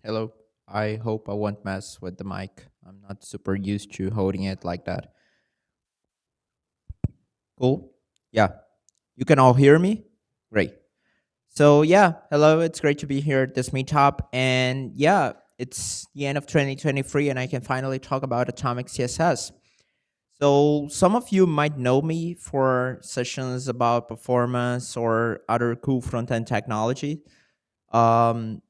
Hello. I hope I won't mess with the mic. I'm not super used to holding it like that. Cool. Yeah. You can all hear me? Great. So, yeah, hello. It's great to be here at this meetup. And yeah, it's the end of 2023, and I can finally talk about Atomic CSS. So, some of you might know me for sessions about performance or other cool front end technology. Um,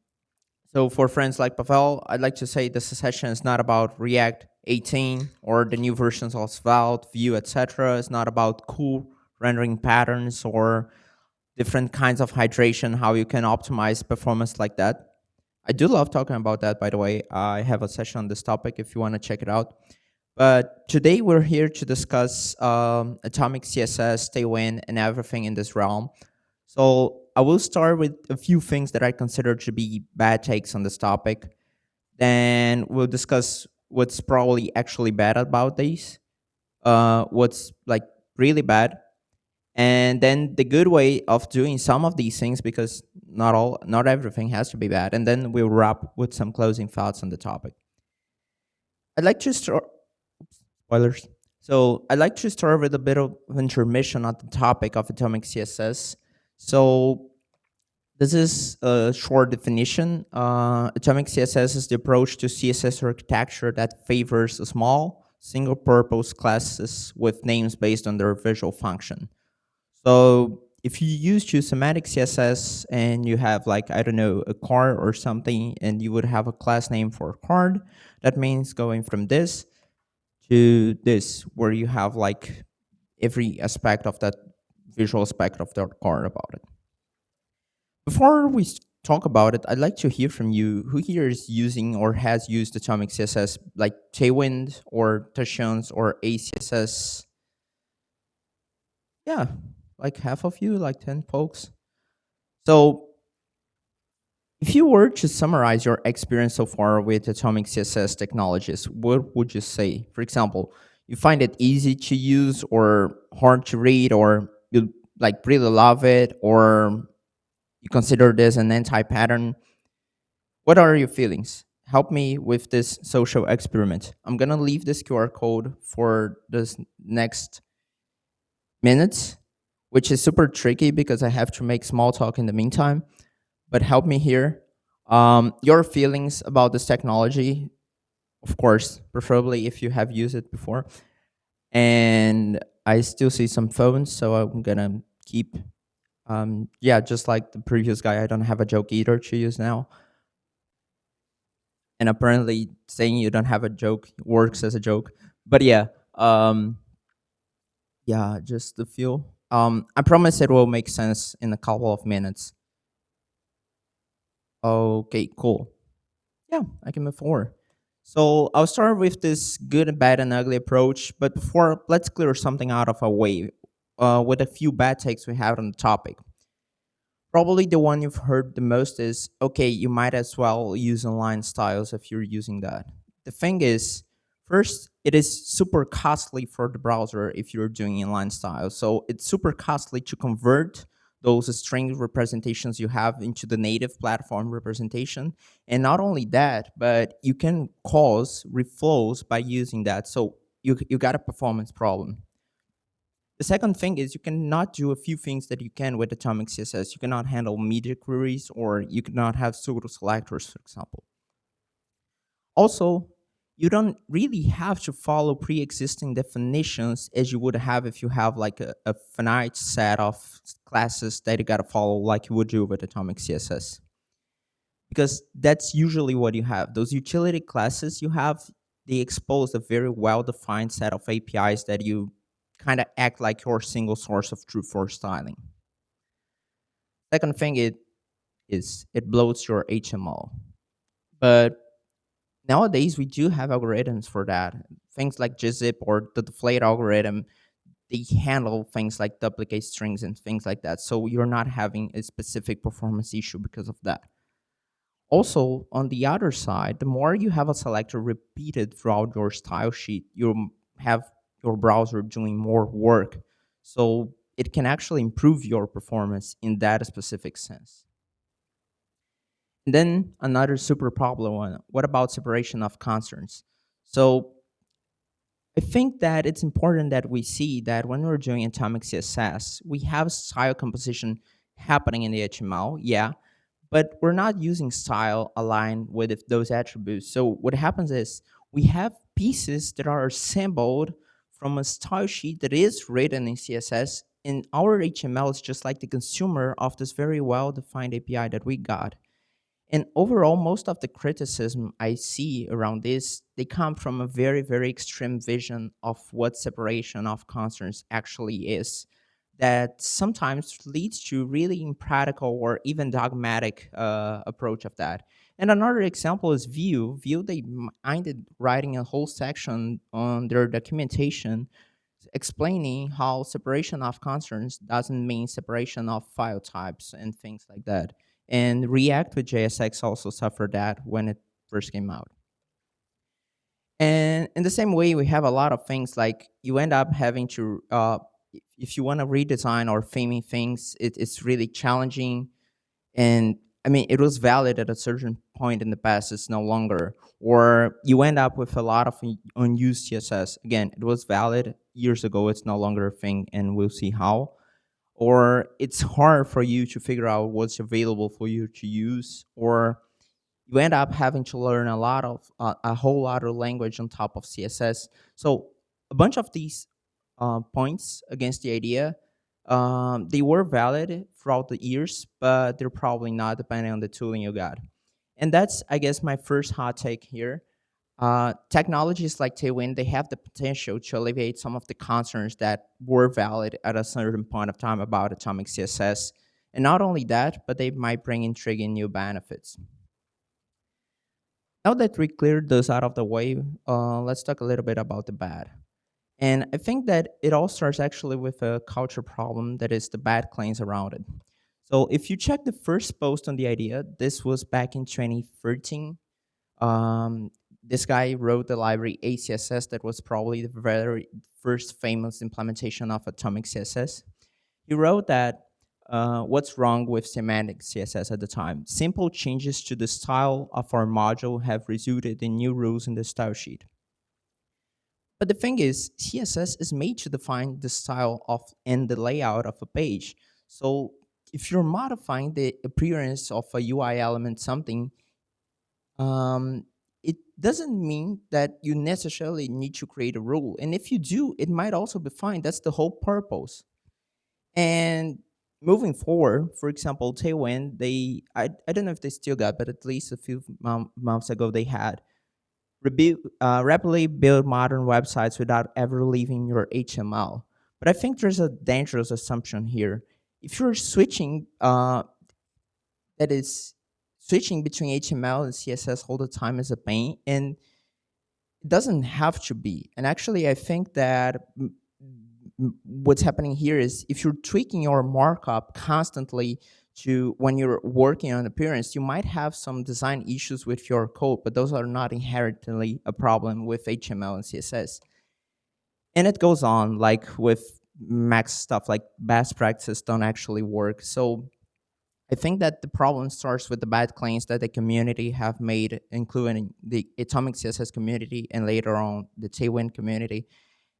So for friends like Pavel, I'd like to say this session is not about React 18 or the new versions of Svelte, Vue, etc. It's not about cool rendering patterns or different kinds of hydration, how you can optimize performance like that. I do love talking about that, by the way. I have a session on this topic if you want to check it out. But today we're here to discuss Atomic CSS, Tailwind, and everything in this realm. So I will start with a few things that I consider to be bad takes on this topic. Then we'll discuss what's probably actually bad about these, what's like really bad, and then the good way of doing some of these things because not everything has to be bad. And then we'll wrap with some closing thoughts on the topic. I'd like to start spoilers. So I'd like to start with a bit of intermission on the topic of Atomic CSS. So this is a short definition. Atomic CSS is the approach to CSS architecture that favors small, single-purpose classes with names based on their visual function. So if you use to semantic CSS and you have like, I don't know, a card or something, and you would have a class name for a card, that means going from this to this, where you have like every aspect of that visual aspect of that card about it. Before we talk about it, I'd like to hear from you. Who here is using or has used Atomic CSS, like Tailwind or Touchstones or ACSS? Yeah, like half of you, like 10 folks. So, if you were to summarize your experience so far with Atomic CSS technologies, what would you say? For example, you find it easy to use or hard to read, or you like really love it, or you consider this an anti-pattern. What are your feelings? Help me with this social experiment. I'm gonna leave this QR code for this next minutes, which is super tricky because I have to make small talk in the meantime. But help me here. Your feelings about this technology, of course, preferably if you have used it before. And I still see some phones, so I'm gonna keep. Yeah, just like the previous guy, I don't have a joke either to use now. And apparently, saying you don't have a joke works as a joke. But yeah, yeah, just the feel. I promise it will make sense in a couple of minutes. Okay, cool. Yeah, I can move forward. So I'll start with this good and bad and ugly approach. But before, let's clear something out of our way with a few bad takes we have on the topic. Probably the one you've heard the most is, okay, you might as well use inline styles if you're using that. The thing is, first, it is super costly for the browser if you're doing inline styles. So it's super costly to convert those string representations you have into the native platform representation. And not only that, but you can cause reflows by using that. So you got a performance problem. The second thing is you cannot do a few things that you can with Atomic CSS. You cannot handle media queries, or you cannot have pseudo selectors, for example. Also, you don't really have to follow pre-existing definitions as you would have if you have like a finite set of classes that you gotta follow like you would do with Atomic CSS. Because that's usually what you have. Those utility classes you have, they expose a very well-defined set of APIs that you kind of act like your single source of truth for styling. Second thing it bloats your HTML. But nowadays we do have algorithms for that. Things like gzip or the deflate algorithm, they handle things like duplicate strings and things like that. So you're not having a specific performance issue because of that. Also, on the other side, the more you have a selector repeated throughout your style sheet, you have your browser doing more work. So it can actually improve your performance in that specific sense. And then another super problem one. What about separation of concerns? So I think that it's important that we see that when we're doing atomic CSS, we have style composition happening in the HTML, yeah, but we're not using style aligned with those attributes. So what happens is we have pieces that are assembled from a style sheet that is written in CSS, and our HTML is just like the consumer of this very well-defined API that we got. And overall, most of the criticism I see around this, they come from a very, very extreme vision of what separation of concerns actually is. That sometimes leads to really impractical or even dogmatic approach of that. And another example is Vue. Vue, they minded writing a whole section on their documentation explaining how separation of concerns doesn't mean separation of file types and things like that. And React with JSX also suffered that when it first came out. And in the same way, we have a lot of things like you end up having to, if you want to redesign or theming things, it's really challenging. And I mean, it was valid at a certain point in the past, it's no longer. Or you end up with a lot of unused CSS. Again, it was valid years ago, it's no longer a thing, and we'll see how. Or it's hard for you to figure out what's available for you to use, or you end up having to learn a whole lot of language on top of CSS. So a bunch of these points against the idea, they were valid throughout the years, but they're probably not depending on the tooling you got. And that's, I guess, my first hot take here. Technologies like Tailwind, they have the potential to alleviate some of the concerns that were valid at a certain point of time about Atomic CSS. And not only that, but they might bring intriguing new benefits. Now that we cleared those out of the way, let's talk a little bit about the bad. And I think that it all starts actually with a culture problem that is the bad claims around it. So if you check the first post on the idea, this was back in 2013. This guy wrote the library ACSS that was probably the very first famous implementation of Atomic CSS. He wrote that what's wrong with semantic CSS at the time? Simple changes to the style of our module have resulted in new rules in the style sheet. But the thing is, CSS is made to define the style of and the layout of a page. So if you're modifying the appearance of a UI element something, it doesn't mean that you necessarily need to create a rule. And if you do, it might also be fine. That's the whole purpose. And moving forward, for example, Tailwind, I don't know if they still got, but at least a few months ago they had rapidly build modern websites without ever leaving your HTML. But I think there's a dangerous assumption here. If you're switching, that is, switching between HTML and CSS all the time is a pain, and it doesn't have to be. And actually, I think that what's happening here is if you're tweaking your markup constantly to when you're working on appearance, you might have some design issues with your code, but those are not inherently a problem with HTML and CSS. And it goes on, like with Max stuff, like best practices don't actually work. So I think that the problem starts with the bad claims that the community have made, including the Atomic CSS community and later on the Tailwind community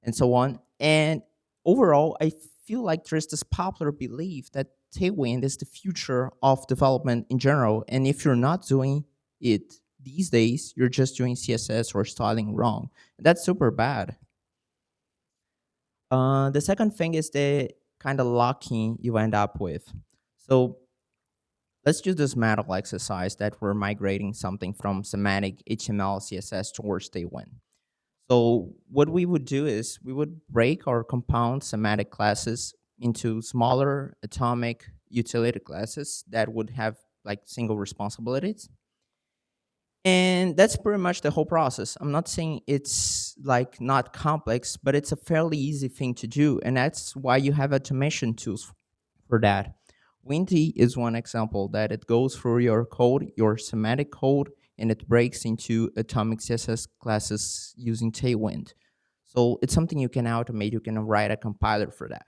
and so on. And overall, I feel like there's this popular belief that Tailwind is the future of development in general. And if you're not doing it these days, you're just doing CSS or styling wrong. That's super bad. The second thing is the kind of locking you end up with. So let's do this mental exercise that we're migrating something from semantic HTML, CSS towards Tailwind. So what we would do is we would break our compound semantic classes into smaller atomic utility classes that would have like single responsibilities. And that's pretty much the whole process. I'm not saying it's like not complex, but it's a fairly easy thing to do. And that's why you have automation tools for that. Winty is one example that it goes through your code, your semantic code, and it breaks into atomic CSS classes using Tailwind. So it's something you can automate. You can write a compiler for that.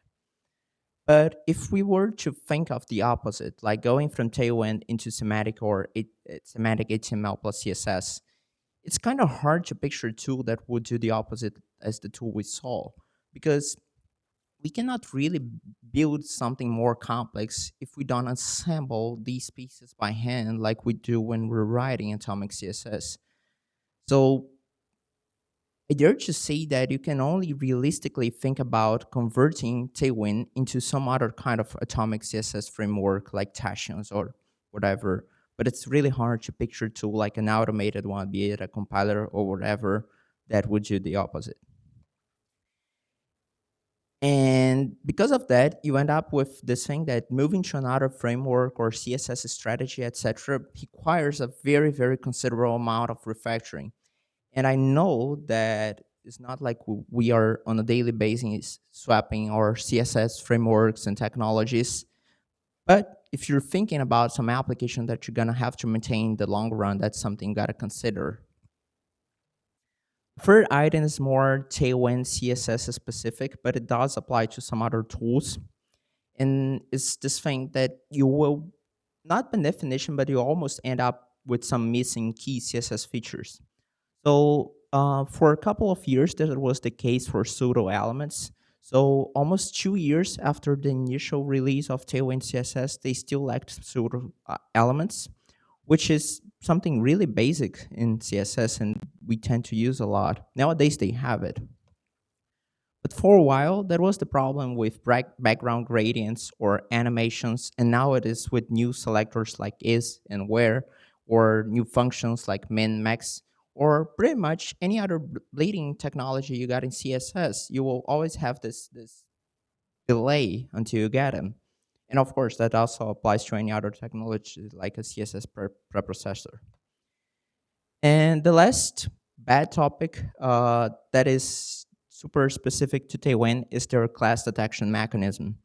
But if we were to think of the opposite, like going from Tailwind into semantic or semantic HTML plus CSS, it's kind of hard to picture a tool that would do the opposite as the tool we saw, because we cannot really build something more complex if we don't assemble these pieces by hand like we do when we're writing Atomic CSS. So I dare to say that you can only realistically think about converting Tailwind into some other kind of Atomic CSS framework like Tashions or whatever. But it's really hard to picture to like an automated one, be it a compiler or whatever, that would do the opposite. And because of that, you end up with this thing that moving to another framework or CSS strategy, etc., requires a very, very considerable amount of refactoring. And I know that it's not like we are on a daily basis swapping our CSS frameworks and technologies. But if you're thinking about some application that you're gonna have to maintain in the long run, that's something you gotta consider. Third item is more Tailwind CSS specific, but it does apply to some other tools. And it's this thing that you will, not by definition, but you almost end up with some missing key CSS features. So for a couple of years, that was the case for pseudo elements. So almost 2 years after the initial release of Tailwind CSS, they still lacked pseudo elements, which is something really basic in CSS and we tend to use a lot. Nowadays, they have it. But for a while, that was the problem with background gradients or animations, and now it is with new selectors like is and where, or new functions like min, max, or pretty much any other bleeding technology you got in CSS. You will always have this delay until you get them. And of course, that also applies to any other technology like a CSS preprocessor. And the last bad topic that is super specific to Tailwind is their class detection mechanism.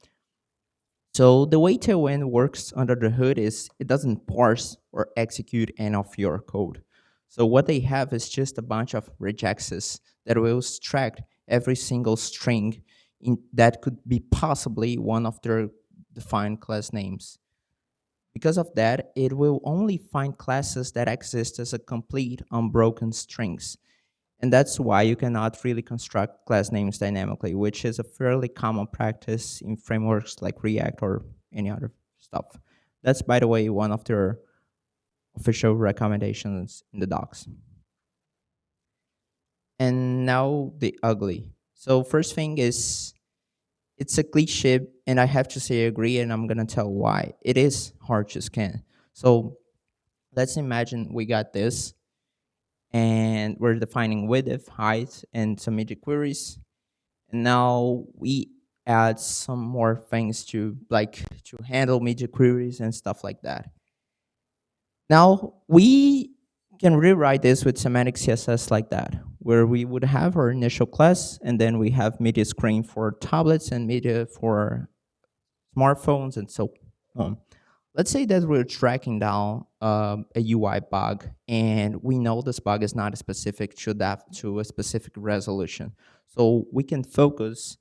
So the way Tailwind works under the hood is it doesn't parse or execute any of your code. So what they have is just a bunch of regexes that will extract every single string that could be possibly one of their defined class names. Because of that, it will only find classes that exist as a complete unbroken strings. And that's why you cannot really construct class names dynamically, which is a fairly common practice in frameworks like React or any other stuff. That's, by the way, one of their official recommendations in the docs. And now the ugly. So first thing is, it's a cliche, and I have to say I agree, and I'm gonna tell why. It is hard to scan. So let's imagine we got this, and we're defining width, height, and some media queries. And now we add some more things to handle media queries and stuff like that. Now we can rewrite this with semantic CSS like that, where we would have our initial class, and then we have media screen for tablets and media for smartphones and so on. Let's say that we're tracking down a UI bug, and we know this bug is not specific to a specific resolution. So we can focus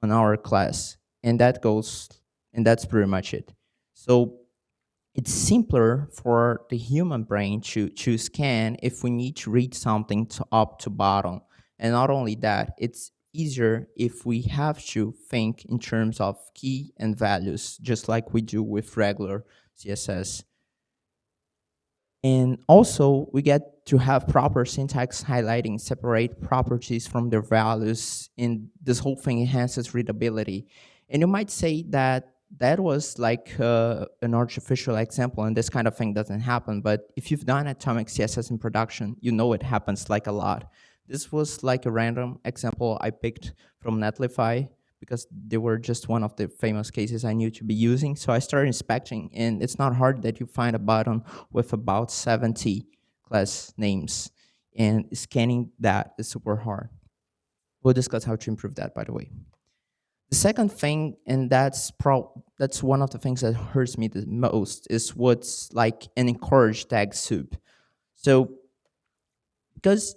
on our class, and that's pretty much it. So it's simpler for the human brain to scan if we need to read something to up to bottom. And not only that, it's easier if we have to think in terms of key and values, just like we do with regular CSS. And also, we get to have proper syntax highlighting separate properties from their values, and this whole thing enhances readability. And you might say that that was like an artificial example, and this kind of thing doesn't happen. But if you've done Atomic CSS in production, you know it happens like a lot. This was like a random example I picked from Netlify because they were just one of the famous cases I knew to be using. So I started inspecting, and it's not hard that you find a button with about 70 class names, and scanning that is super hard. We'll discuss how to improve that, by the way. The second thing, and that's one of the things that hurts me the most, is what's like an encouraged tag soup. So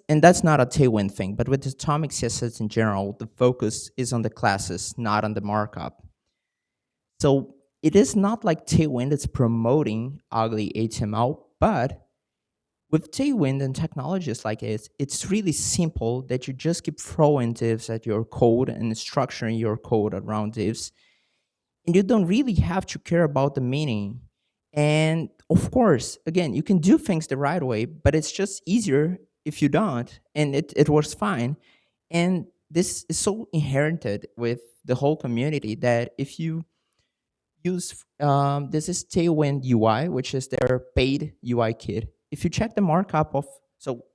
and that's not a Tailwind thing, but with Atomic CSS in general, the focus is on the classes, not on the markup. So it is not like Tailwind is promoting ugly HTML, but with Tailwind and technologies like it's really simple that you just keep throwing divs at your code and structuring your code around divs, and you don't really have to care about the meaning. And of course, again, you can do things the right way, but it's just easier if you don't, and it works fine. And this is so inherited with the whole community that if you use this is Tailwind UI, which is their paid UI kit. If you check the markup of so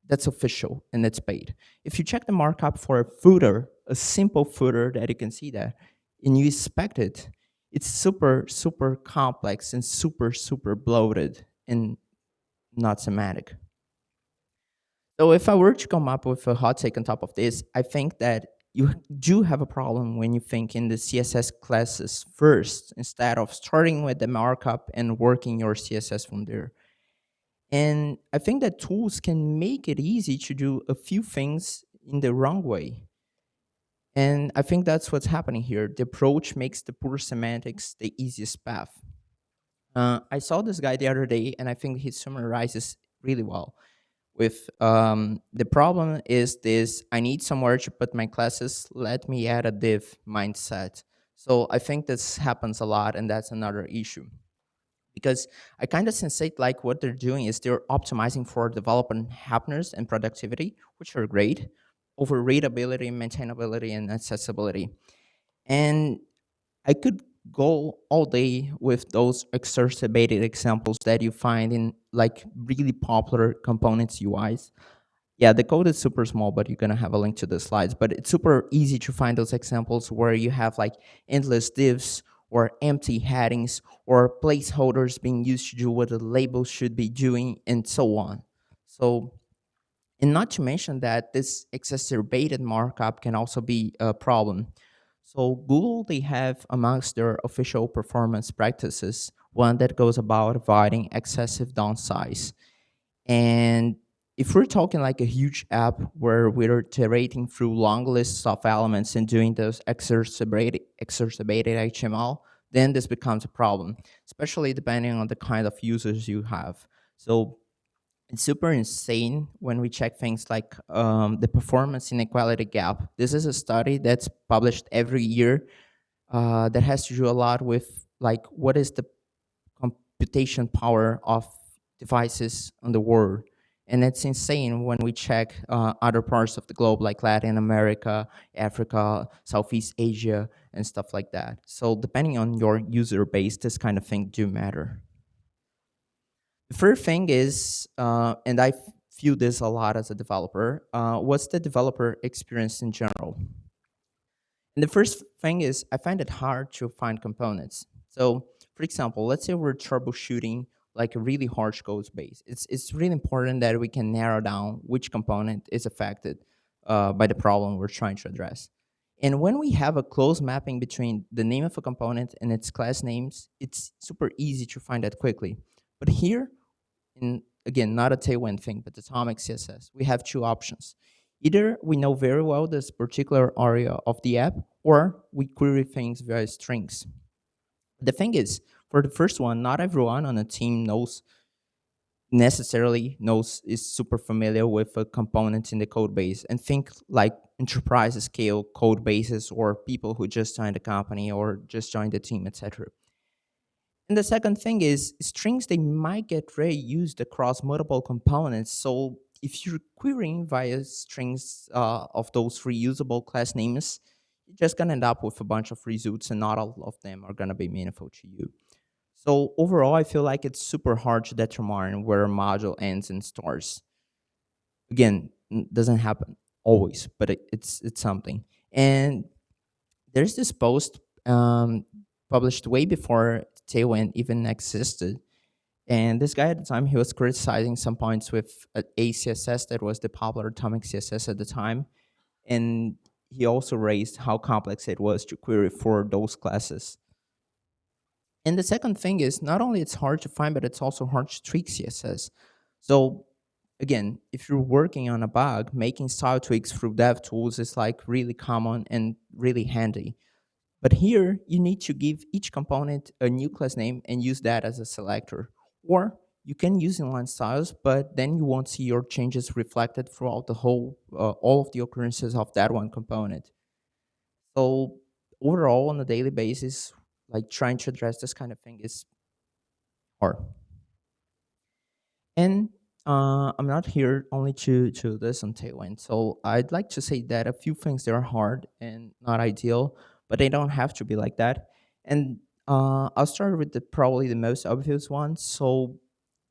that's official and it's paid. If you check the markup for a footer, a simple footer that you can see there, and you inspect it, it's super complex and super bloated and not semantic. So if I were to come up with a hot take on top of this, I think that you do have a problem when you think in the CSS classes first instead of starting with the markup and working your CSS from there. And I think that tools can make it easy to do a few things in the wrong way. And I think that's what's happening here. The approach makes the poor semantics the easiest path. I saw this guy the other day, and I think he summarizes really well with the problem is this: I need somewhere to put my classes, let me add a div mindset. So I think this happens a lot, and that's another issue, because I kind of sensate like what they're doing is they're optimizing for development happiness and productivity, which are great, over readability, maintainability, and accessibility. And I could go all day with those exacerbated examples that you find in like really popular components UIs. Yeah, the code is super small, but you're gonna have a link to the slides. But it's super easy to find those examples where you have like endless divs or empty headings or placeholders being used to do what the label should be doing and so on. So, and not to mention that this exacerbated markup can also be a problem. So Google, they have amongst their official performance practices one that goes about avoiding excessive downsize. And if we're talking like a huge app where we're iterating through long lists of elements and doing those exacerbated HTML, then this becomes a problem, especially depending on the kind of users you have. So it's super insane when we check things like the performance inequality gap. This is a study that's published every year that has to do a lot with like what is the computation power of devices on the world. And it's insane when we check other parts of the globe like Latin America, Africa, Southeast Asia, and stuff like that. So depending on your user base, this kind of thing do matter. The first thing is, and I feel this a lot as a developer, what's the developer experience in general? And the first thing is, I find it hard to find components. So, for example, let's say we're troubleshooting like a really harsh code base. It's really important that we can narrow down which component is affected by the problem we're trying to address. And when we have a close mapping between the name of a component and its class names, it's super easy to find that quickly. But here, in again, not a Tailwind thing, but Atomic CSS, we have two options. Either we know very well this particular area of the app, or we query things via strings. The thing is, for the first one, not everyone on a team necessarily knows is super familiar with a component in the code base, and think like enterprise scale code bases or people who just joined the company or just joined the team, etc. And the second thing is strings, they might get reused across multiple components. So if you're querying via strings of those reusable class names, you're just gonna end up with a bunch of results and not all of them are gonna be meaningful to you. So overall, I feel like it's super hard to determine where a module ends and starts. Again, doesn't happen always, but it's something. And there's this post published way before Tailwind even existed. And this guy at the time, he was criticizing some points with ACSS that was the popular Atomic CSS at the time. And he also raised how complex it was to query for those classes. And the second thing is not only it's hard to find, but it's also hard to tweak CSS. So again, if you're working on a bug, making style tweaks through dev tools is like really common and really handy. But here, you need to give each component a new class name and use that as a selector. Or you can use inline styles, but then you won't see your changes reflected throughout the whole, all of the occurrences of that one component. So overall, on a daily basis, like trying to address this kind of thing is hard. And I'm not here only to this on Tailwind. So I'd like to say that a few things that are hard and not ideal, but they don't have to be like that. And I'll start with probably the most obvious one. So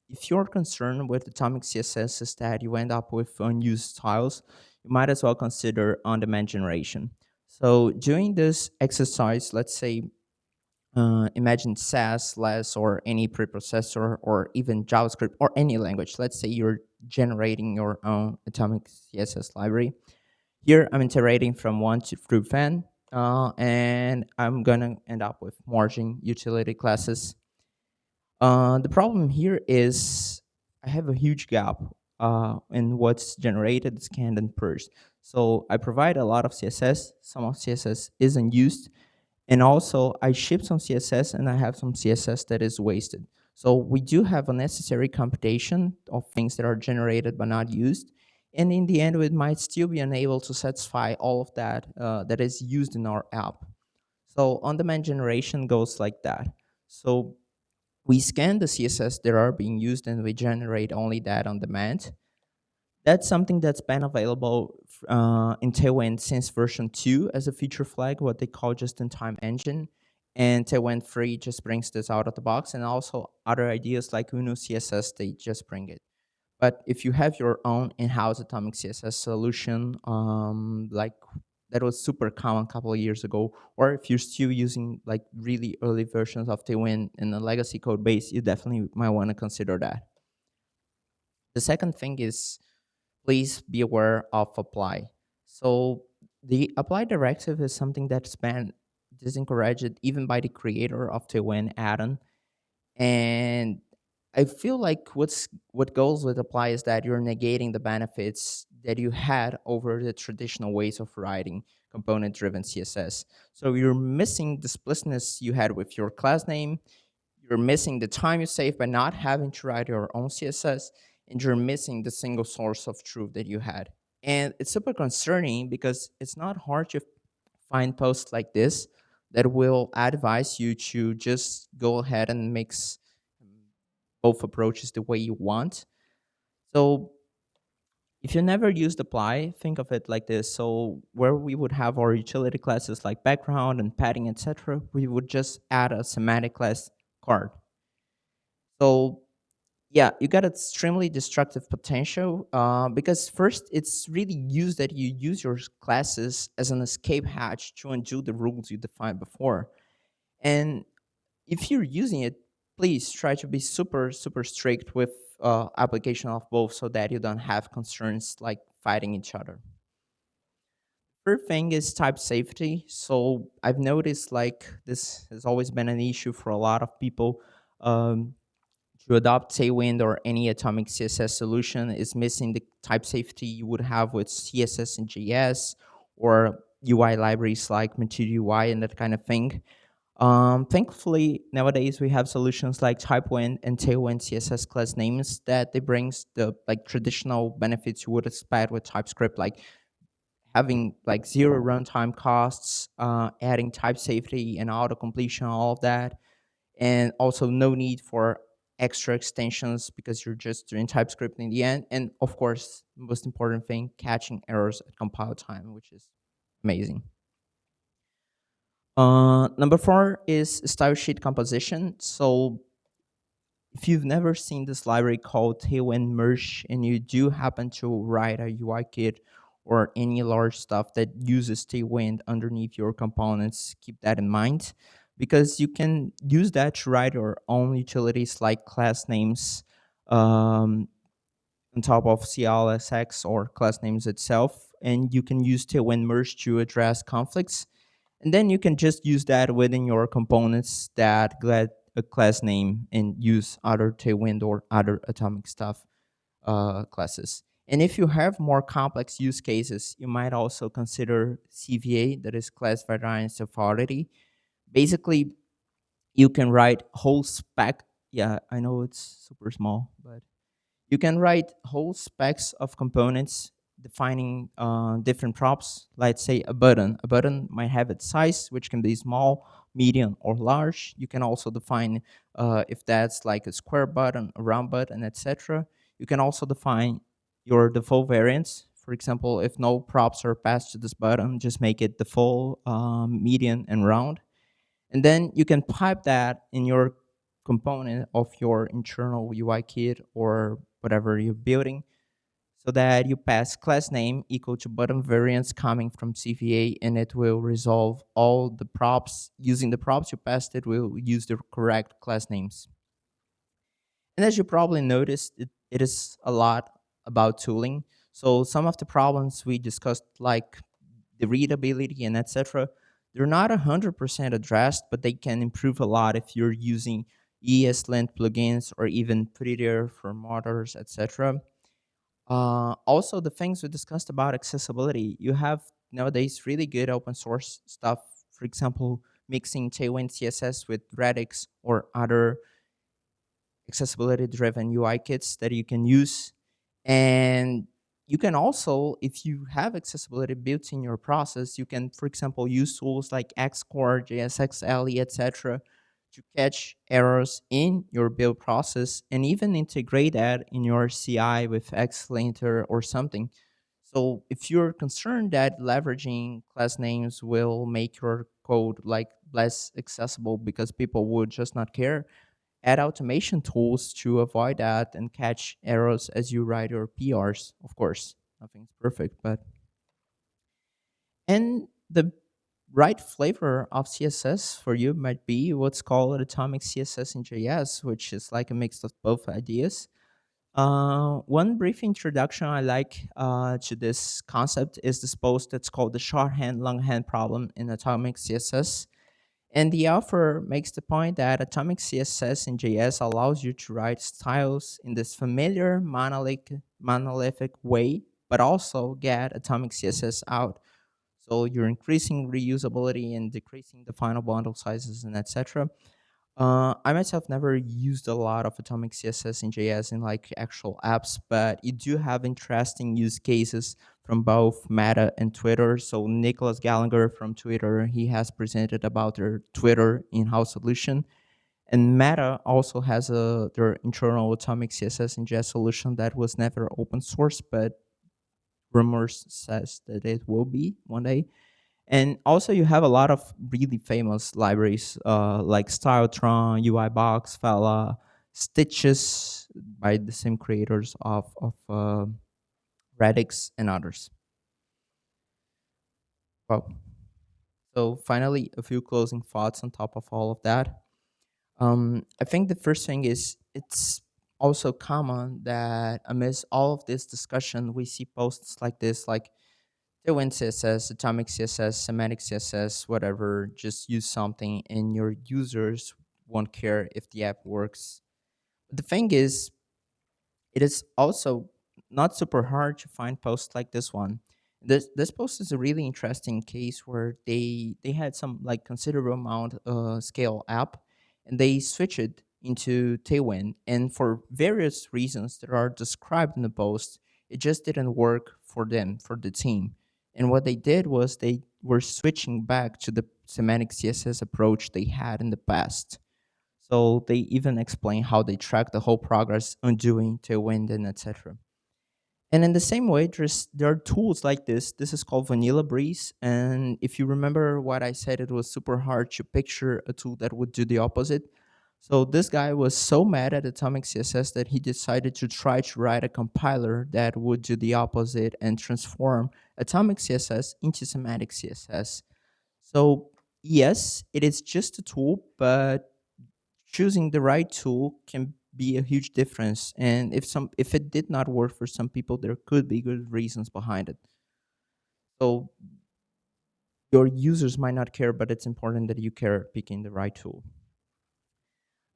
if you're concerned with Atomic CSS is that you end up with unused styles, you might as well consider on-demand generation. So doing this exercise, let's say imagine SAS, LESS, or any preprocessor, or even JavaScript, or any language. Let's say you're generating your own Atomic CSS library. Here, I'm iterating from 1 through 10, and I'm going to end up with merging utility classes. The problem here is I have a huge gap in what's generated, scanned, and purged. So I provide a lot of CSS. Some of CSS isn't used, and also, I ship some CSS and I have some CSS that is wasted. So we do have a necessary computation of things that are generated but not used. And in the end, we might still be unable to satisfy all of that that is used in our app. So on-demand generation goes like that. So we scan the CSS that are being used and we generate only that on demand. That's something that's been available in Tailwind since version 2 as a feature flag, what they call just-in-time engine. And Tailwind 3 just brings this out of the box. And also other ideas like Uno CSS, they just bring it. But if you have your own in-house Atomic CSS solution, like that was super common a couple of years ago, or if you're still using like really early versions of Tailwind in the legacy code base, you definitely might want to consider that. The second thing is please be aware of apply. So the apply directive is something that's been disencouraged even by the creator of Tailwind add-on. And I feel like what goes with apply is that you're negating the benefits that you had over the traditional ways of writing component-driven CSS. So you're missing the splicedness you had with your class name, you're missing the time you save by not having to write your own CSS, and you're missing the single source of truth that you had. And it's super concerning because it's not hard to find posts like this that will advise you to just go ahead and mix both approaches the way you want. So if you never used apply, think of it like this. So where we would have our utility classes like background and padding, etc., we would just add a semantic class card. So yeah, you got extremely destructive potential because first, it's really used that you use your classes as an escape hatch to undo the rules you defined before. And if you're using it, please try to be super, super strict with application of both so that you don't have concerns like fighting each other. Third thing is type safety. So I've noticed like this has always been an issue for a lot of people. To adopt Tailwind or any Atomic CSS solution is missing the type safety you would have with CSS and JS or UI libraries like Material UI and that kind of thing. Thankfully, nowadays we have solutions like Typewind and Tailwind CSS class names that they brings the like traditional benefits you would expect with TypeScript, like having like zero runtime costs, adding type safety and auto completion, all of that, and also no need for extra extensions because you're just doing TypeScript in the end. And of course, the most important thing, catching errors at compile time, which is amazing. Number 4 is style sheet composition. So if you've never seen this library called Tailwind Merge and you do happen to write a UI kit or any large stuff that uses Tailwind underneath your components, keep that in mind because you can use that to write your own utilities like class names on top of CLSX or class names itself. And you can use Tailwind Merge to address conflicts. And then you can just use that within your components that get a class name and use other Tailwind or other Atomic stuff classes. And if you have more complex use cases, you might also consider CVA, that is class variance authority, Basically, you can write whole spec. Yeah, I know it's super small, but you can write whole specs of components defining different props. Let's say a button. A button might have its size, which can be small, medium, or large. You can also define if that's like a square button, a round button, etc. You can also define your default variants. For example, if no props are passed to this button, just make it default, medium, and round. And then you can pipe that in your component of your internal UI kit or whatever you're building, so that you pass class name equal to button variance coming from CVA, and it will resolve all the props. Using the props you passed, it will use the correct class names. And as you probably noticed, it is a lot about tooling. So some of the problems we discussed, like the readability and etc., they're not 100% addressed, but they can improve a lot if you're using ESLint plugins or even Prettier for motors, etc. Also, the things we discussed about accessibility, you have nowadays really good open source stuff. For example, mixing Tailwind CSS with Radix or other accessibility driven UI kits that you can use. And you can also, if you have accessibility built in your process, you can, for example, use tools like Xcore, JSXLE, etc., to catch errors in your build process and even integrate that in your CI with Xlinter or something. So if you're concerned that leveraging class names will make your code like less accessible because people would just not care, add automation tools to avoid that and catch errors as you write your PRs. Of course, nothing's perfect, but and the right flavor of CSS for you might be what's called Atomic CSS in JS, which is like a mix of both ideas. One brief introduction I like to this concept is this post that's called the shorthand longhand problem in Atomic CSS. And the author makes the point that Atomic CSS in JS allows you to write styles in this familiar monolithic way, but also get Atomic CSS out. So you're increasing reusability and decreasing the final bundle sizes and etc. I myself never used a lot of Atomic CSS in JS in like actual apps, but you do have interesting use cases from both Meta and Twitter. So Nicholas Gallagher from Twitter, he has presented about their Twitter in-house solution. And Meta also has their internal Atomic CSS in JS solution that was never open source, but rumors says that it will be one day. And also, you have a lot of really famous libraries like Styletron, UIBox, Fella, Stitches by the same creators of Radix and others. Well, so finally, a few closing thoughts on top of all of that. I think the first thing is it's also common that amidst all of this discussion, we see posts like this, like Tailwind CSS, Atomic CSS, Semantic CSS, whatever. Just use something, and your users won't care if the app works. But the thing is, it is also not super hard to find posts like this one. This post is a really interesting case where they had some like considerable amount scale app, and they switched it into Tailwind, and for various reasons that are described in the post, it just didn't work for them, for the team. And what they did was they were switching back to the semantic CSS approach they had in the past. So they even explain how they track the whole progress, undoing, tailwind, and etc. And in the same way, there are tools like this. This is called Vanilla Breeze. And if you remember what I said, it was super hard to picture a tool that would do the opposite. So this guy was so mad at Atomic CSS that he decided to try to write a compiler that would do the opposite and transform Atomic CSS into semantic CSS. So yes, it is just a tool, but choosing the right tool can be a huge difference. And if it did not work for some people, there could be good reasons behind it. So your users might not care, but it's important that you care picking the right tool.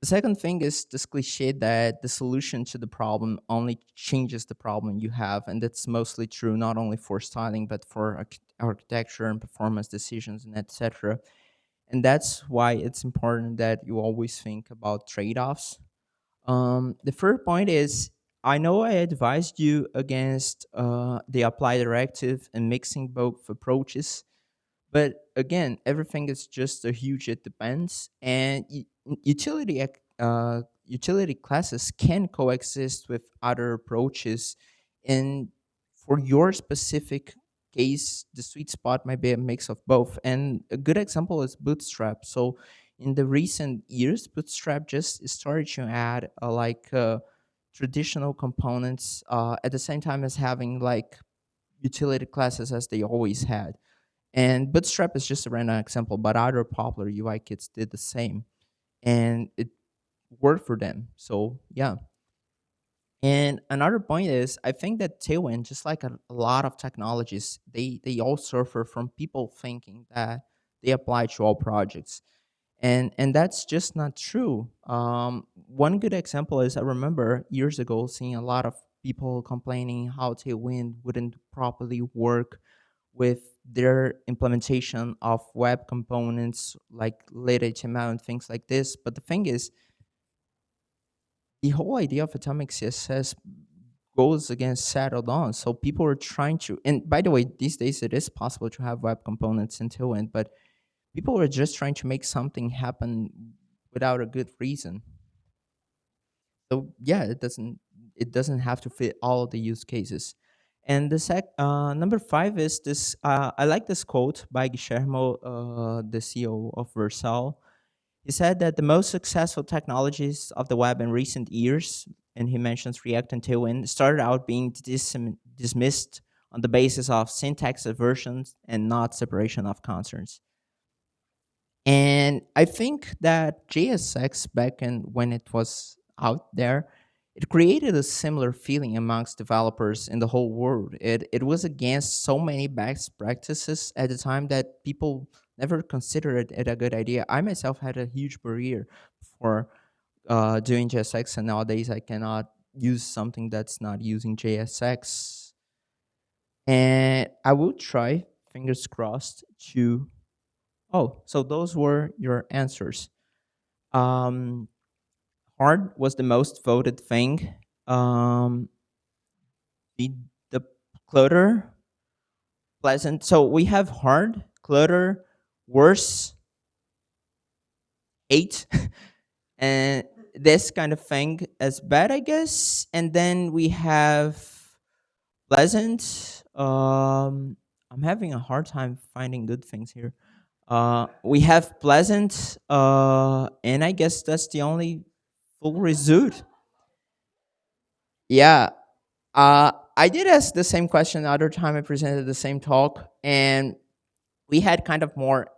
The second thing is this cliche that the solution to the problem only changes the problem you have, and that's mostly true not only for styling but for architecture and performance decisions and etc. And that's why it's important that you always think about trade-offs. The first point is, I know I advised you against the apply directive and mixing both approaches, but again, everything is just a huge it depends, and utility classes can coexist with other approaches. And for your specific case, the sweet spot might be a mix of both. And a good example is Bootstrap. So in the recent years, Bootstrap just started to add traditional components at the same time as having like utility classes as they always had. And Bootstrap is just a random example, but other popular UI kits did the same, and it worked for them. So yeah. And another point is, I think that Tailwind, just like a lot of technologies, they all suffer from people thinking that they apply to all projects, and that's just not true. One good example is, I remember years ago seeing a lot of people complaining how Tailwind wouldn't properly work with their implementation of web components like lit HTML and things like this. But the thing is, the whole idea of Atomic CSS goes against settled on. So people are trying to, and by the way, these days it is possible to have web components in Tailwind, but people are just trying to make something happen without a good reason. So yeah, it doesn't have to fit all the use cases. And the number five is this. I like this quote by Guillermo, the CEO of Versal. He said that the most successful technologies of the web in recent years, and he mentions React and Tailwind, started out being dismissed on the basis of syntax aversions and not separation of concerns. And I think that JSX back in when it was out there, it created a similar feeling amongst developers in the whole world. It was against so many best practices at the time that people never considered it a good idea. I myself had a huge barrier for doing JSX, and nowadays I cannot use something that's not using JSX. And I will try, fingers crossed, to. Oh, so those were your answers. Um, Hard was the most voted thing. Um, the the clutter, pleasant. So we have hard, clutter, worse, hate, and this kind of thing as bad, I guess. And then we have pleasant. I'm having a hard time finding good things here. We have pleasant, and I guess that's the only full result. Yeah. I did ask the same question the other time I presented the same talk, and we had kind of more.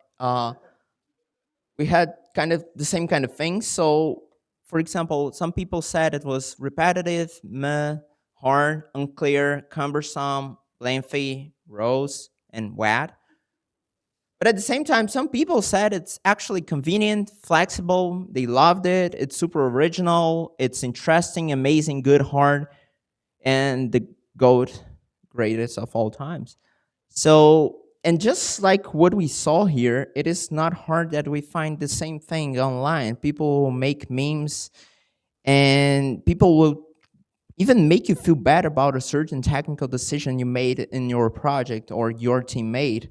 We had kind of the same kind of thing. So, for example, some people said it was repetitive, meh, hard, unclear, cumbersome, lengthy, gross, and wet. But at the same time, some people said it's actually convenient, flexible. They loved it. It's super original. It's interesting, amazing, good, hard, and the GOAT, greatest of all times. So, and just like what we saw here, it is not hard that we find the same thing online. People will make memes, and people will even make you feel bad about a certain technical decision you made in your project or your team made.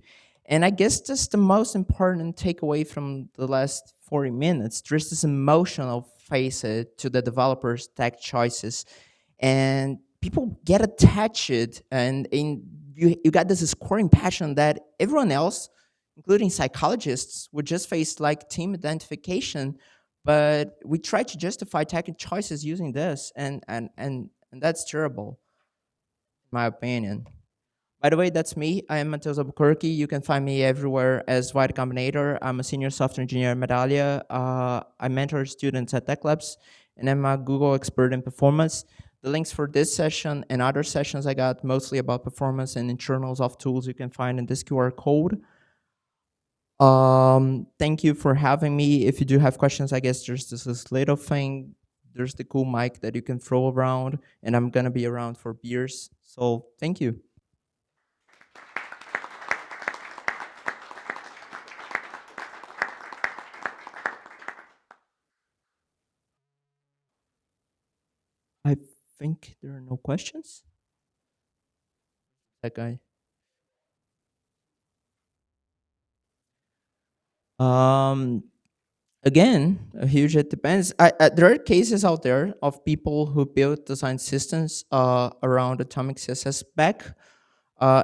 And I guess that's the most important takeaway from the last 40 minutes. There's this emotional facet to the developers' tech choices, and people get attached, and you got this scoring passion that everyone else, including psychologists, would just face like team identification. But we try to justify tech choices using this, and that's terrible, in my opinion. By the way, that's me. I am Matheus Albuquerque. You can find me everywhere as White Combinator. I'm a senior software engineer at Medallia. I mentor students at Tech Labs, and I'm a Google expert in performance. The links for this session and other sessions I got mostly about performance and internals of tools you can find in this QR code. Thank you for having me. If you do have questions, I guess there's this little thing. There's the cool mic that you can throw around, and I'm gonna be around for beers. So thank you. I think there are no questions. That guy. Um, Again, a huge it depends. There are cases out there of people who build design systems around Atomic CSS back.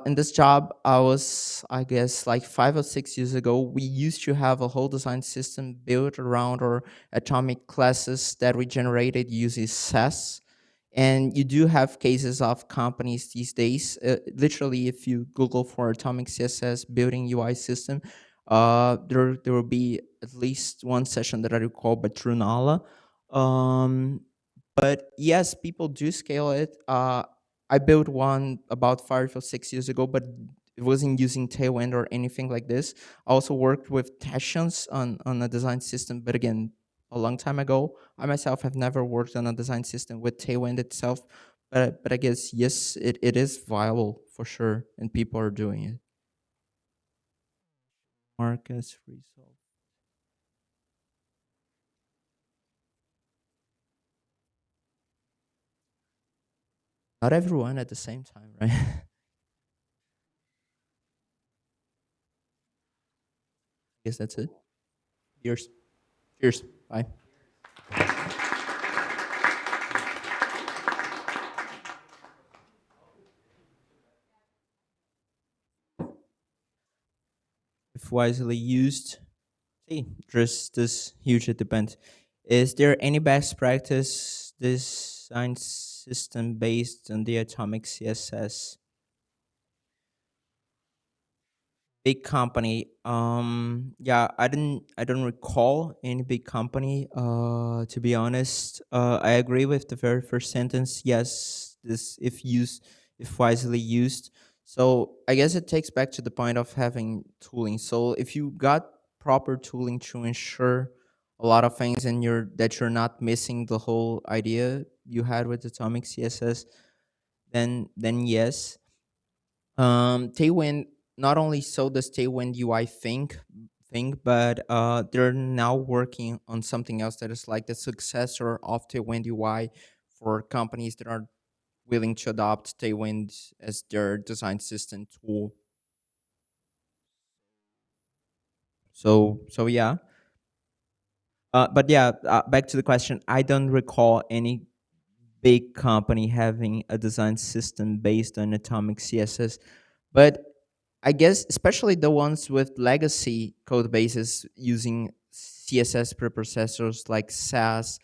In this job, I was, I guess, like 5 or 6 years ago. We used to have a whole design system built around our atomic classes that we generated using SAS. And you do have cases of companies these days. Literally, if you Google for Atomic CSS building UI system, there will be at least one session that I recall by Trunala. Um, but yes, people do scale it. I built one about 5 or 6 years ago, but it wasn't using Tailwind or anything like this. I also worked with Tations on a design system, but again, a long time ago. I myself have never worked on a design system with Tailwind itself, but I guess yes, it is viable for sure, and people are doing it. Marcus result. Not everyone at the same time, right? Guess that's it. Cheers. Cheers. Bye. If wisely used, see, just this huge it depends. Is there any best practice design system based on the Atomic CSS? Big company. Yeah, I don't recall any big company. To be honest, I agree with the very first sentence. Yes, this if wisely used. So I guess it takes back to the point of having tooling. So if you got proper tooling to ensure a lot of things and you're not missing the whole idea you had with Atomic CSS, then yes. Tailwind, not only so does Tailwind UI thing, but they're now working on something else that is like the successor of Tailwind UI for companies that are willing to adopt Tailwind as their design system tool. So yeah. But yeah, back to the question. I don't recall any big company having a design system based on Atomic CSS. But I guess especially the ones with legacy code bases using CSS preprocessors like SAS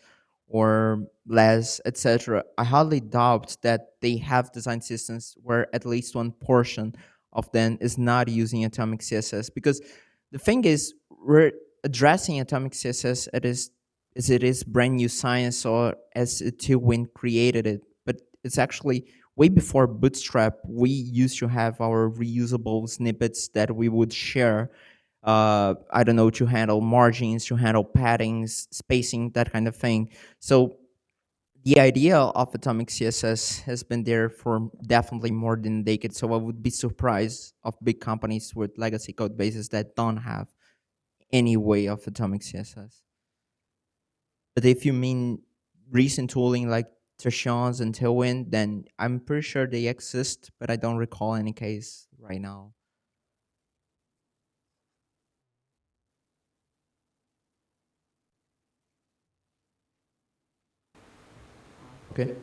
or LES, etc. I hardly doubt that they have design systems where at least one portion of them is not using Atomic CSS. Because the thing is, we're addressing Atomic CSS as it is brand new science or as it Tailwind created it. But it's actually way before Bootstrap. We used to have our reusable snippets that we would share. I don't know, to handle margins, to handle paddings, spacing, that kind of thing. So the idea of Atomic CSS has been there for definitely more than a decade. So I would be surprised of big companies with legacy code bases that don't have any way of Atomic CSS. But if you mean recent tooling like Tertians and Tailwind, then I'm pretty sure they exist, but I don't recall any case right now. Okay.